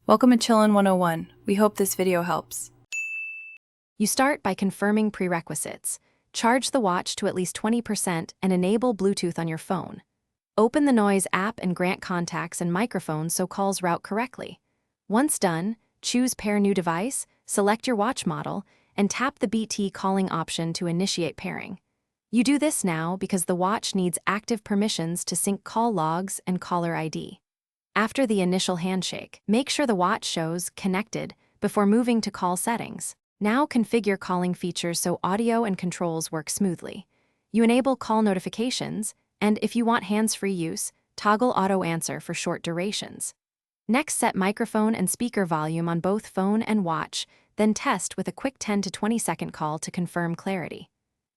Welcome to Chillin' 101. We hope this video helps. You start by confirming prerequisites. Charge the watch to at least 20% and enable Bluetooth on your phone. Open the Noise app and grant contacts and microphones so calls route correctly. Once done, choose Pair New Device, select your watch model, and tap the BT calling option to initiate pairing. You do this now because the watch needs active permissions to sync call logs and caller ID. After the initial handshake, make sure the watch shows Connected before moving to call settings. Now configure calling features so audio and controls work smoothly. You enable call notifications, and if you want hands-free use, toggle auto answer for short durations. Next, set microphone and speaker volume on both phone and watch, then test with a quick 10 to 20 second call to confirm clarity.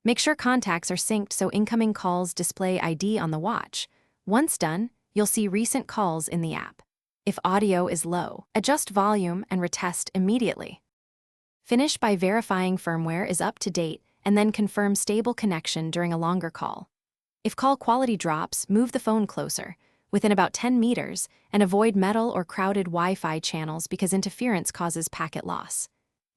Make sure contacts are synced so incoming calls display ID on the watch. Once done, you'll see recent calls in the app. If audio is low, adjust volume and retest immediately. Finish by verifying firmware is up to date and then confirm stable connection during a longer call. If call quality drops, move the phone closer, within about 10 meters, and avoid metal or crowded Wi-Fi channels because interference causes packet loss.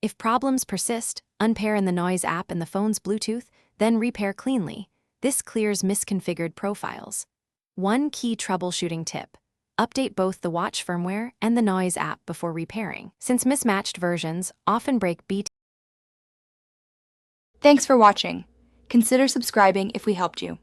If problems persist, unpair in the Noise app and the phone's Bluetooth, then repair cleanly. This clears misconfigured profiles. One key troubleshooting tip: update both the watch firmware and the Noise app before repairing, since mismatched versions often break BT. Thanks for watching. Consider subscribing if we helped you.